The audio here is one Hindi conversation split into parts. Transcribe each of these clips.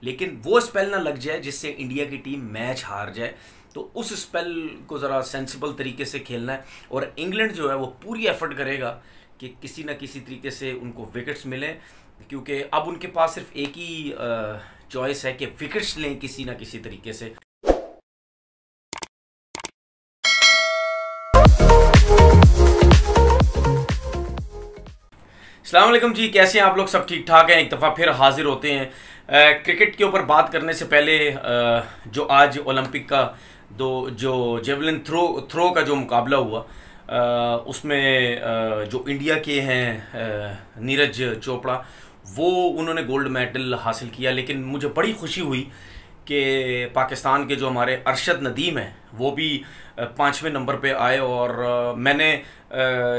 लेकिन वो स्पेल ना लग जाए जिससे इंडिया की टीम मैच हार जाए। तो उस स्पेल को ज़रा सेंसिबल तरीके से खेलना है और इंग्लैंड जो है वो पूरी एफर्ट करेगा कि किसी ना किसी तरीके से उनको विकेट्स मिलें, क्योंकि अब उनके पास सिर्फ एक ही चॉइस है कि विकेट्स लें किसी ना किसी तरीके से। अस्सलाम वालेकुम जी, कैसे हैं आप लोग? सब ठीक ठाक हैं? एक दफ़ा फिर हाजिर होते हैं क्रिकेट के ऊपर बात करने से पहले। जो आज ओलंपिक का जो जेवलिन थ्रो का जो मुकाबला हुआ, उसमें जो इंडिया के हैं नीरज चोपड़ा, वो उन्होंने गोल्ड मेडल हासिल किया। लेकिन मुझे बड़ी खुशी हुई कि पाकिस्तान के जो हमारे अरशद नदीम हैं वो भी 5वें नंबर पे आए। और मैंने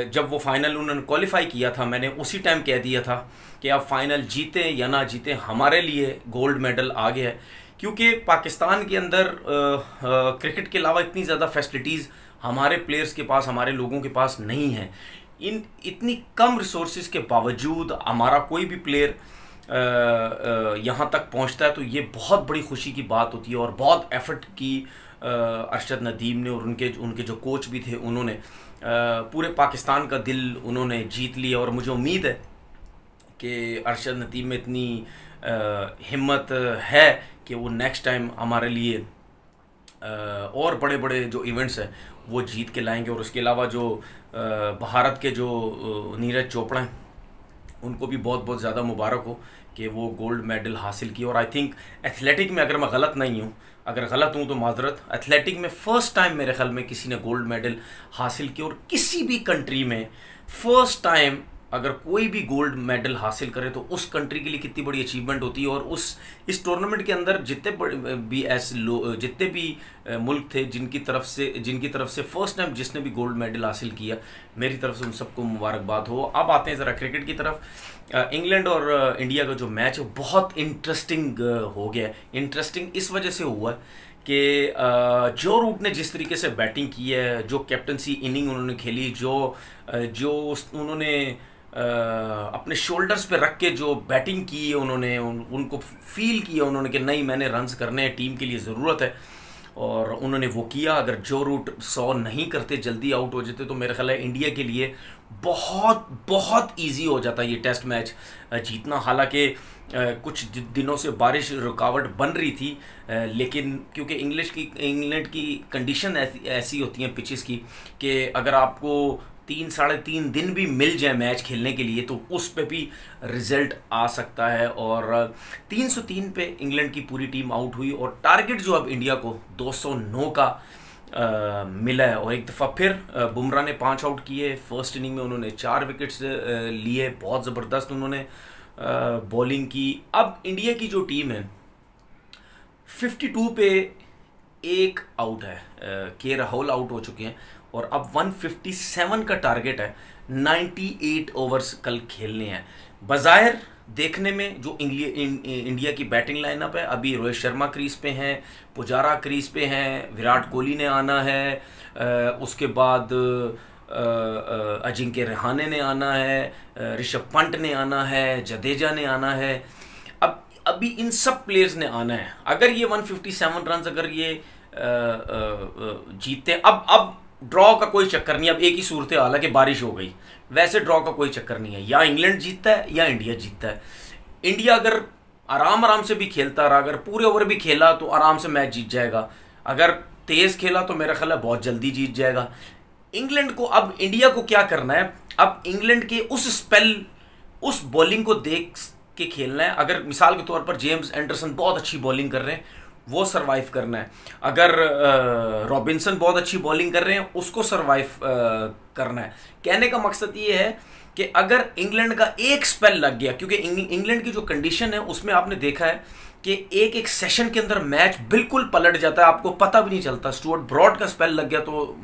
जब वो फाइनल उन्होंने क्वालिफाई किया था, मैंने उसी टाइम कह दिया था कि आप फाइनल जीते या ना जीते, हमारे लिए गोल्ड मेडल आ गया है। क्योंकि पाकिस्तान के अंदर क्रिकेट के अलावा इतनी ज़्यादा फैसिलिटीज़ हमारे प्लेयर्स के पास, हमारे लोगों के पास नहीं है। इतनी कम रिसोर्सेज के बावजूद हमारा कोई भी प्लेयर यहाँ तक पहुँचता है, तो ये बहुत बड़ी खुशी की बात होती है। और बहुत एफर्ट की अरशद नदीम ने, और उनके जो कोच भी थे, उन्होंने पूरे पाकिस्तान का दिल उन्होंने जीत लिया। और मुझे उम्मीद है कि अरशद नदीम में इतनी हिम्मत है कि वो नेक्स्ट टाइम हमारे लिए और बड़े बड़े जो इवेंट्स हैं वो जीत के लाएंगे। और उसके अलावा जो भारत के जो नीरज चोपड़ा हैं, उनको भी बहुत बहुत ज़्यादा मुबारक हो कि वो गोल्ड मेडल हासिल किया। और आई थिंक एथलेटिक में, अगर मैं गलत नहीं हूँ, अगर गलत हूँ तो माजरत, एथलेटिक में फ़र्स्ट टाइम मेरे ख्याल में किसी ने गोल्ड मेडल हासिल किया। और किसी भी कंट्री में फ़र्स्ट टाइम अगर कोई भी गोल्ड मेडल हासिल करे तो उस कंट्री के लिए कितनी बड़ी अचीवमेंट होती है। और इस टूर्नामेंट के अंदर जितने भी मुल्क थे जिनकी तरफ से फ़र्स्ट टाइम जिसने भी गोल्ड मेडल हासिल किया, मेरी तरफ से उन सबको मुबारकबाद हो। अब आते हैं ज़रा क्रिकेट की तरफ। इंग्लैंड और इंडिया का जो मैच है बहुत इंटरेस्टिंग हो गया है। इंटरेस्टिंग इस वजह से हुआ कि जो रूट ने जिस तरीके से बैटिंग की है, जो कैप्टनसी इनिंग उन्होंने खेली, जो उन्होंने अपने शोल्डर्स पे रख के जो बैटिंग की है, उन्होंने उनको फील किया उन्होंने कि नहीं, मैंने रन्स करने हैं, टीम के लिए ज़रूरत है, और उन्होंने वो किया। अगर जो रूट 100 नहीं करते, जल्दी आउट हो जाते, तो मेरा ख्याल है इंडिया के लिए बहुत बहुत ईजी हो जाता ये टेस्ट मैच जीतना। हालांकि कुछ दिनों से बारिश रुकावट बन रही थी, लेकिन क्योंकि इंग्लैंड की कंडीशन ऐसी होती हैं पिचेस की कि अगर आपको 3-3.5 दिन भी मिल जाए मैच खेलने के लिए तो उस पे भी रिजल्ट आ सकता है। और 303 पे इंग्लैंड की पूरी टीम आउट हुई और टारगेट जो अब इंडिया को 209 का मिला है। और एक दफ़ा फिर बुमराह ने 5 आउट किए। फर्स्ट इनिंग में उन्होंने 4 विकेट्स लिए, बहुत ज़बरदस्त उन्होंने बॉलिंग की। अब इंडिया की जो टीम है 52 पे एक आउट है, के राहुल आउट हो चुके हैं, और अब 157 का टारगेट है। 98 ओवर्स कल खेलने हैं। बज़ाहिर देखने में जो इंडिया की बैटिंग लाइनअप है, अभी रोहित शर्मा क्रीज पे हैं, पुजारा क्रीज पे हैं, विराट कोहली ने आना है, उसके बाद अजिंक्य रहाणे ने आना है, ऋषभ पंत ने आना है, जडेजा ने आना है। अब अभी इन सब प्लेयर्स ने आना है। अगर ये 157 रन अगर ये जीतते, अब ड्रॉ का कोई चक्कर नहीं। अब एक ही सूरत हाल है कि बारिश हो गई, वैसे ड्रॉ का कोई चक्कर नहीं है। या इंग्लैंड जीतता है या इंडिया जीतता है। इंडिया अगर आराम से भी खेलता रहा, अगर पूरे ओवर भी खेला तो आराम से मैच जीत जाएगा। अगर तेज खेला तो मेरा ख्याल है बहुत जल्दी जीत जाएगा। इंग्लैंड को, अब इंडिया को क्या करना है, अब इंग्लैंड के उस स्पेल, उस बॉलिंग को देख के खेलना है। अगर मिसाल के तौर पर जेम्स एंडरसन बहुत अच्छी बॉलिंग कर रहे हैं, वो सरवाइव करना है। अगर रॉबिन्सन बहुत अच्छी बॉलिंग कर रहे हैं, उसको सरवाइव करना है। कहने का मकसद ये है कि अगर इंग्लैंड का एक स्पेल लग गया, क्योंकि इंग्लैंड की जो कंडीशन है उसमें आपने देखा है कि एक सेशन के अंदर मैच बिल्कुल पलट जाता है, आपको पता भी नहीं चलता। स्टुअर्ट ब्रॉड का स्पेल लग गया तो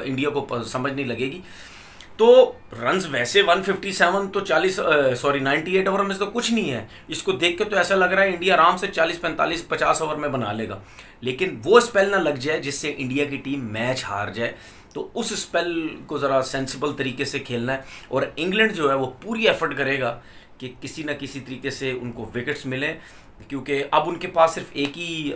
इंडिया को समझ नहीं लगेगी। तो रन्स वैसे 157 तो 98 ओवर में तो कुछ नहीं है। इसको देख के तो ऐसा लग रहा है इंडिया आराम से 40, 45, 50 ओवर में बना लेगा। लेकिन वो स्पेल ना लग जाए जिससे इंडिया की टीम मैच हार जाए। तो उस स्पेल को ज़रा सेंसिबल तरीके से खेलना है। और इंग्लैंड जो है वो पूरी एफर्ट करेगा कि किसी न किसी तरीके से उनको विकेट्स मिलें, क्योंकि अब उनके पास सिर्फ एक ही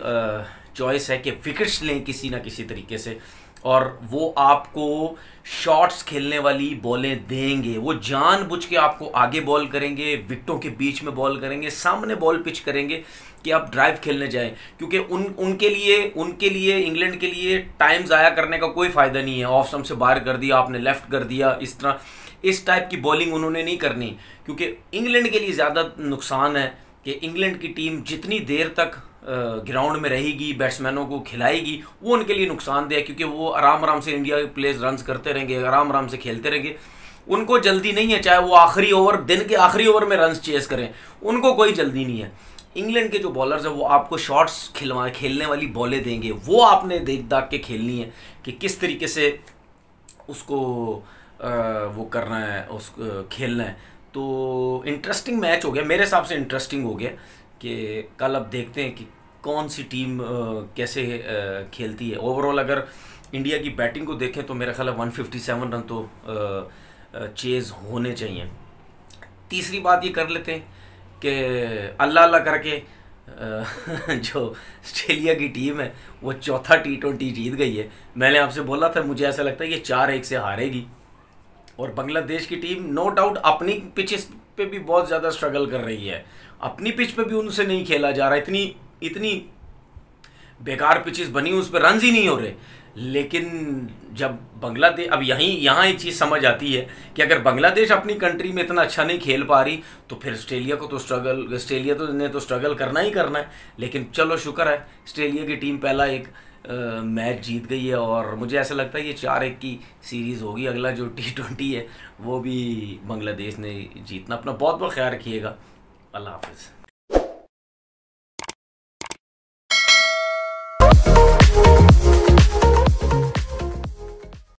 चॉइस है कि विकेट्स लें किसी ना किसी तरीके से, और वो आपको शॉट्स खेलने वाली बॉलें देंगे। वो जानबूझ के आपको आगे बॉल करेंगे, विकेटों के बीच में बॉल करेंगे, सामने बॉल पिच करेंगे कि आप ड्राइव खेलने जाएं, क्योंकि उनके लिए इंग्लैंड के लिए टाइम ज़ाया करने का कोई फ़ायदा नहीं है। ऑफ स्टंप से बाहर कर दिया आपने, लेफ्ट कर दिया, इस टाइप की बॉलिंग उन्होंने नहीं करनी, क्योंकि इंग्लैंड के लिए ज़्यादा नुकसान है कि इंग्लैंड की टीम जितनी देर तक ग्राउंड में रहेगी, बैट्समैनों को खिलाएगी, वो उनके लिए नुकसानदेह है, क्योंकि वो आराम आराम से इंडिया के प्लेयर्स रन करते रहेंगे, आराम आराम से खेलते रहेंगे। उनको जल्दी नहीं है, चाहे वो आखिरी ओवर, दिन के आखिरी ओवर में रन चेस करें, उनको कोई जल्दी नहीं है। इंग्लैंड के जो बॉलर्स हैं वो आपको शॉट्स खेलने वाली बॉलें देंगे, वो आपने देख दाख के खेलनी है कि किस तरीके से उसको वो करना है, उसको खेलना है। तो इंटरेस्टिंग मैच हो गया, मेरे हिसाब से इंटरेस्टिंग हो गया कि कल अब देखते हैं कि कौन सी टीम कैसे खेलती है। ओवरऑल अगर इंडिया की बैटिंग को देखें तो मेरा ख्याल है 157 रन तो चेज़ होने चाहिए। तीसरी बात ये कर लेते हैं कि अल्लाह अल्लाह करके जो ऑस्ट्रेलिया की टीम है वो चौथा T20 जीत गई है। मैंने आपसे बोला था मुझे ऐसा लगता है ये 4-1 से हारेगी, और बांग्लादेश की टीम नो डाउट अपनी पिचेस पे भी बहुत ज़्यादा स्ट्रगल कर रही है। अपनी पिच पे भी उनसे नहीं खेला जा रहा, इतनी बेकार पिचेस बनी, उस पर रन ही नहीं हो रहे। लेकिन जब बांग्लादेश, अब यहाँ एक चीज़ समझ आती है कि अगर बांग्लादेश अपनी कंट्री में इतना अच्छा नहीं खेल पा रही तो फिर ऑस्ट्रेलिया ने तो स्ट्रगल करना ही करना है। लेकिन चलो शुक्र है ऑस्ट्रेलिया की टीम पहला एक मैच जीत गई है, और मुझे ऐसा लगता है ये 4-1 की सीरीज़ होगी। अगला जो T20 है वो भी बांग्लादेश ने जीतना। अपना बहुत बहुत ख्याल रखिएगा। अल्लाह हाफिज़।